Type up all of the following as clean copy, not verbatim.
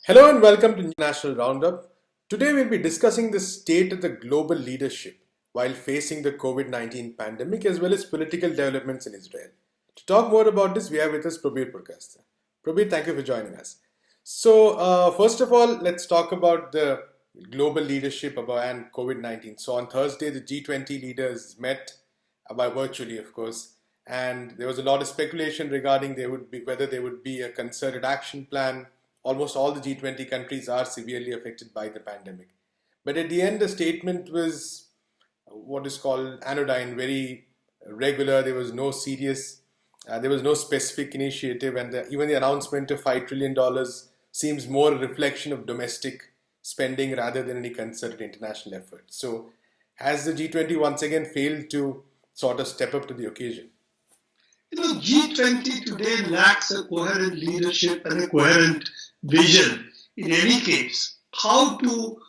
Hello and welcome to International Roundup. Today we'll be discussing the state of the global leadership while facing the COVID-19 pandemic as well as political developments in Israel. To talk more about this, we have with us Prabir Purkayastha. Prabir, thank you for joining us. So, first of all, let's talk about the global leadership and COVID-19. So, on Thursday, the G20 leaders met by virtually, of course, and there was a lot of speculation regarding whether there would be a concerted action plan. Almost all the G20 countries are severely affected by the pandemic. But at the end, the statement was what is called anodyne, very regular. There was no there was no specific initiative, and even the announcement of $5 trillion seems more a reflection of domestic spending rather than any concerted international effort. So, has the G20 once again failed to sort of step up to the occasion? G20 today lacks a coherent leadership and a coherent vision, in any case, how to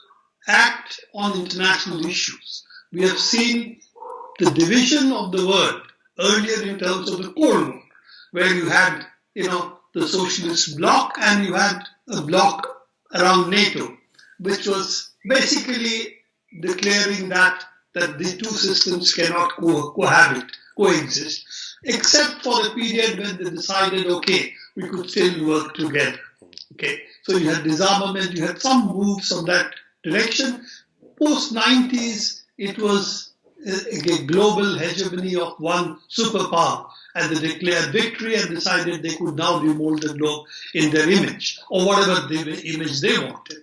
act on international issues. We have seen the division of the world earlier in terms of the Cold War, where you had, the socialist bloc and you had a bloc around NATO, which was basically declaring that the two systems cannot coexist, except for the period when they decided, okay, we could still work together. Okay, so you had disarmament, you had some moves on that direction. Post-90s, it was a global hegemony of one superpower, and they declared victory and decided they could now remold the globe in their image, or whatever image they wanted.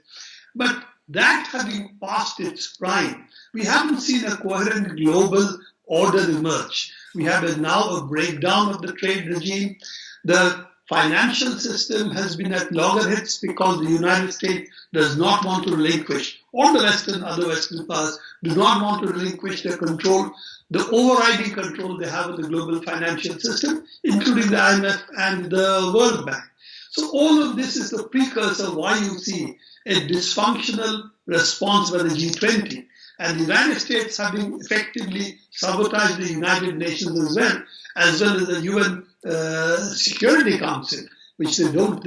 But that having passed its prime, we haven't seen a coherent global order emerge. We have now a breakdown of the trade regime. The financial system has been at loggerheads because the United States does not want to relinquish, or the other Western powers do not want to relinquish their control, the overriding control they have of the global financial system, including the IMF and the World Bank. So all of this is the precursor why you see a dysfunctional response by the G20. And the United States having effectively sabotaged the United Nations as well as the UN Security Council, which they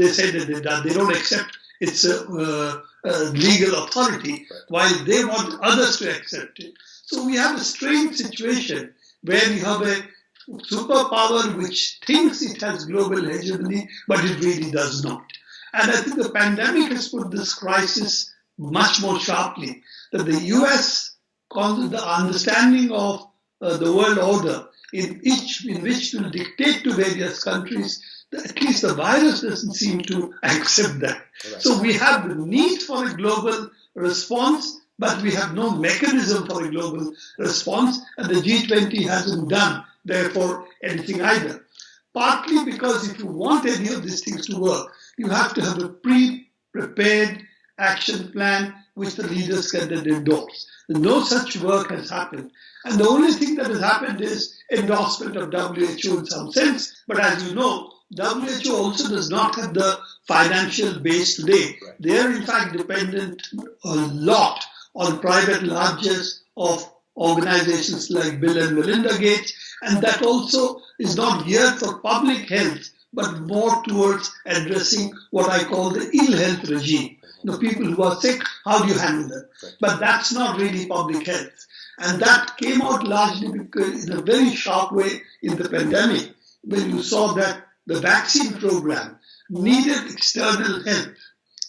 say that they don't accept its legal authority, while they want others to accept it. So we have a strange situation where you have a superpower which thinks it has global hegemony, but it really does not. And I think the pandemic has put this crisis much more sharply, that the US, the understanding of the world order, in which to dictate to various countries, at least the virus doesn't seem to accept that. Right. So we have the need for a global response, but we have no mechanism for a global response, and the G20 hasn't done, therefore, anything either. Partly because if you want any of these things to work, you have to have a pre-prepared action plan which the leaders can then endorse. No such work has happened. And the only thing that has happened is endorsement of WHO in some sense. But as you know, WHO also does not have the financial base today. They are in fact dependent a lot on private largesse of organizations like Bill and Melinda Gates. And that also is not geared for public health, but more towards addressing what I call the ill health regime. The people who are sick, how do you handle them? But that's not really public health. And that came out largely because in a very sharp way in the pandemic, when you saw that the vaccine program needed external help.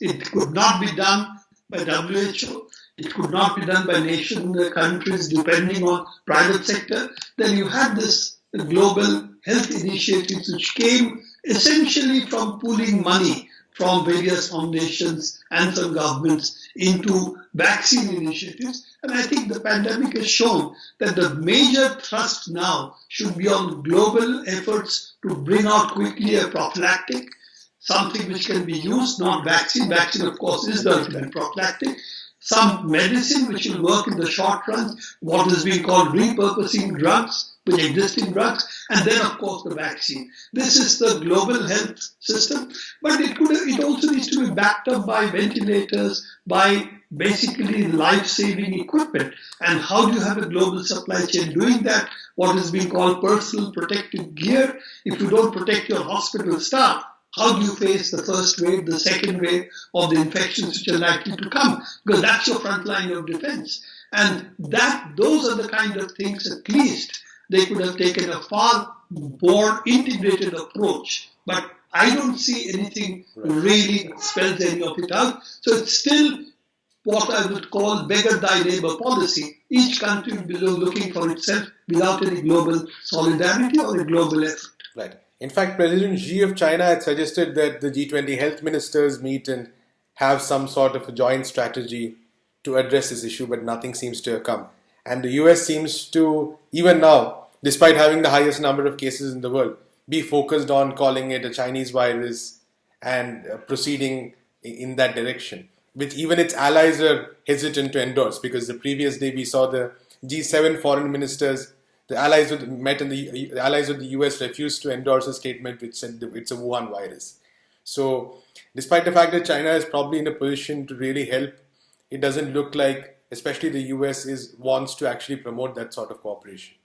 It could not be done by WHO. It could not be done by countries depending on private sector. Then you had this global health initiatives which came essentially from pooling money from various foundations and some governments into vaccine initiatives. And I think the pandemic has shown that the major thrust now should be on global efforts to bring out quickly a prophylactic, something which can be used, not vaccine. Vaccine, of course, is the ultimate prophylactic. Some medicine which will work in the short run, what is being called repurposing drugs with existing drugs, and then of course the vaccine. This is the global health system, but it also needs to be backed up by ventilators, by basically life-saving equipment. And how do you have a global supply chain doing that? What is being called personal protective gear. If you don't protect your hospital staff, How do you face the first wave, the second wave of the infections which are likely to come? Because that's your front line of defense. And those are the kind of things, at least, they could have taken a far more integrated approach. But I don't see anything really spells any of it out. So it's still what I would call beggar thy neighbor policy. Each country will be looking for itself without any global solidarity or a global effort. Right. In fact, President Xi of China had suggested that the G20 health ministers meet and have some sort of a joint strategy to address this issue, but nothing seems to have come. And the US seems to, even now, despite having the highest number of cases in the world, be focused on calling it a Chinese virus and proceeding in that direction, which even its allies are hesitant to endorse, because the previous day we saw the G7 foreign ministers, the allies met and the allies of the US refused to endorse a statement which said it's a Wuhan virus. So despite the fact that China is probably in a position to really help, it doesn't look like, especially the US, wants to actually promote that sort of cooperation.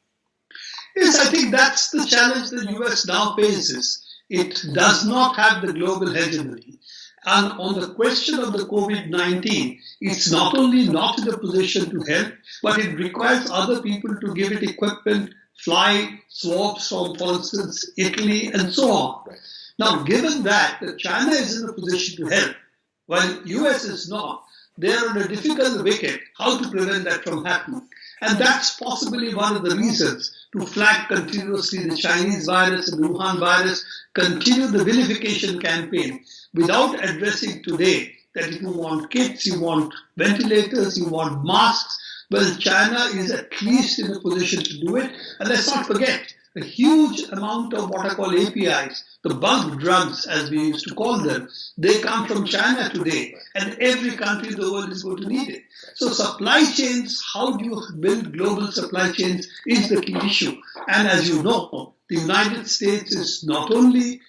Yes, I think that's the challenge the US now faces. It does not have the global hegemony. And on the question of the COVID-19, it's not only not in a position to help, but it requires other people to give it equipment, fly swabs from, for instance, Italy, and so on. Right. Now, given that China is in a position to help, while US is not, they're on a difficult wicket how to prevent that from happening. And that's possibly one of the reasons to flag continuously the Chinese virus and the Wuhan virus, continue the vilification campaign without addressing today that if you want kits, you want ventilators, you want masks. Well, China is at least in a position to do it. And let's not forget, a huge amount of what I call APIs, the bulk drugs as we used to call them, they come from China today, and every country in the world is going to need it. So supply chains, how do you build global supply chains is the key issue. And as you know, the United States is not only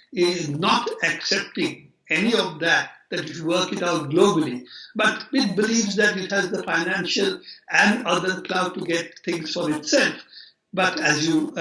not accepting any of that if you work it out globally, but it believes that it has the financial and other clout to get things for itself. But as you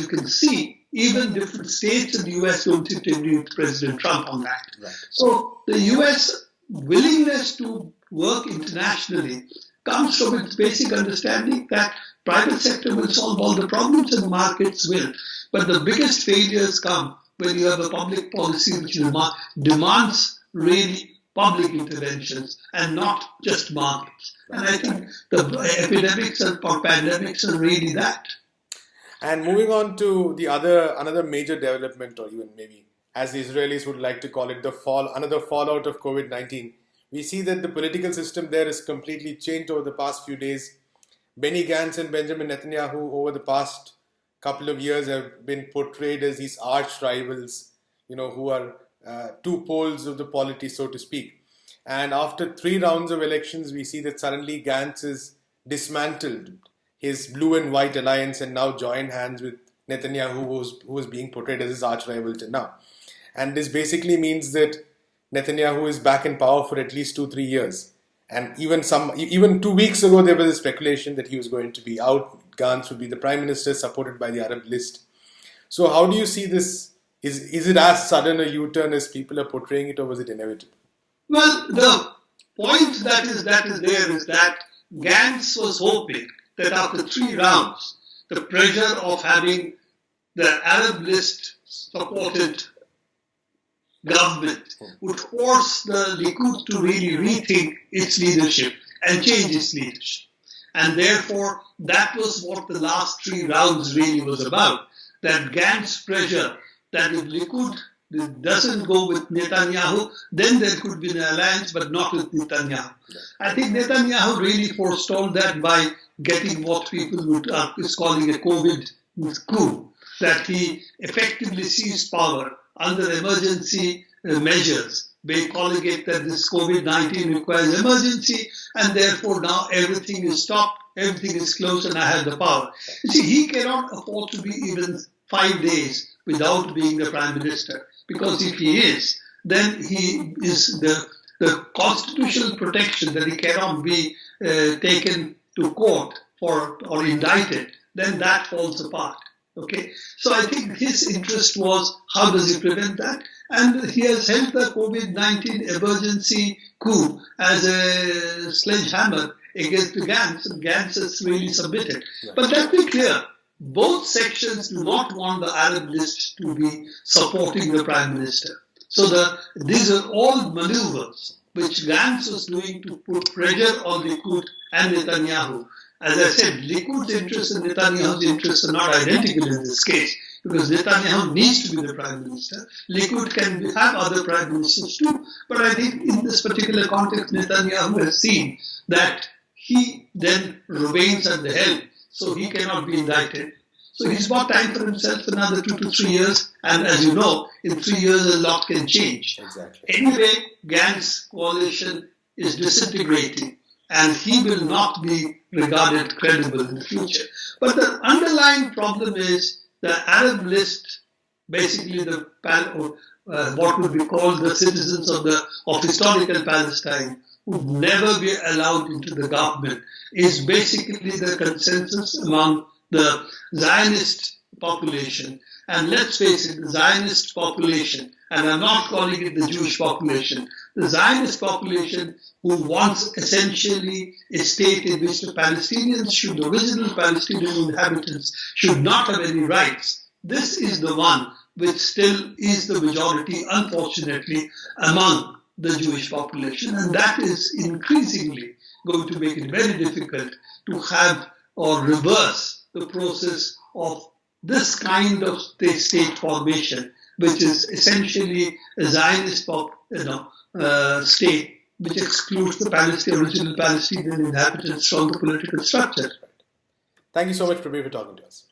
can see, even different states in the US don't seem to agree with President Trump on that. Right. So the US willingness to work internationally comes from its basic understanding that private sector will solve all the problems and markets will. But the biggest failures come when you have a public policy which demands really public interventions and not just markets. And I think the epidemics and pandemics are really that. And moving on to another major development, or even maybe as the Israelis would like to call it, another fallout of COVID-19. We see that the political system there has completely changed over the past few days. Benny Gantz and Benjamin Netanyahu over the past couple of years have been portrayed as these arch rivals, who are two poles of the polity, so to speak. And after 3 rounds of elections, we see that suddenly Gantz is dismantled his blue and white alliance and now joined hands with Netanyahu, who was being portrayed as his arch rival till now. And this basically means that Netanyahu is back in power for at least 2-3 years. And even 2 weeks ago, there was a speculation that he was going to be out. Gantz would be the prime minister, supported by the Arab list. So how do you see this? Is it as sudden a U-turn as people are portraying it, or was it inevitable? Well, the point that is there is that Gantz was hoping that after 3 rounds, the pressure of having the Arab list supported government would force the Likud to really rethink its leadership and change its leadership. And therefore, that was what the last 3 rounds really was about. That Gantz pressure, that if Likud doesn't go with Netanyahu, then there could be an alliance, but not with Netanyahu. I think Netanyahu really forestalled that by getting what people is calling a COVID coup, that he effectively seized power under emergency measures, by calling it that this COVID-19 requires emergency, and therefore now everything is stopped, everything is closed, and I have the power. You see, he cannot afford to be even 5 days without being the prime minister, because if he is, then he is the constitutional protection that he cannot be taken to court or indicted, then that falls apart. Okay, so I think his interest was how does he prevent that? And he has held the COVID-19 emergency coup as a sledgehammer against Gantz, and Gantz has really submitted. But let's be clear, both sections do not want the Arab list to be supporting the Prime Minister. So these are all maneuvers which Gantz was doing to put pressure on Likud and Netanyahu. As I said, Likud's interests and Netanyahu's interests are not identical in this case, because Netanyahu needs to be the Prime Minister. Likud can have other Prime Ministers too, but I think in this particular context, Netanyahu has seen that he then remains at the helm, so he cannot be indicted. So he's bought time for himself another 2 to 3 years, and as you know, in 3 years a lot can change. Exactly. Anyway, Gantz's coalition is disintegrating, and he will not be regarded credible in the future. But the underlying problem is the Arab list, basically what would be called the citizens of historical Palestine, would never be allowed into the government, is basically the consensus among the Zionist population. And let's face it, the Zionist population, and I'm not calling it the Jewish population, the Zionist population who wants essentially a state in which the Palestinians the original Palestinian inhabitants should not have any rights. This is the one which still is the majority, unfortunately, among the Jewish population. And that is increasingly going to make it very difficult to have or reverse the process of this kind of state formation, which is essentially a Zionist state which excludes the original Palestinian inhabitants from the political structure. Thank you so much, Prabir, for talking to us.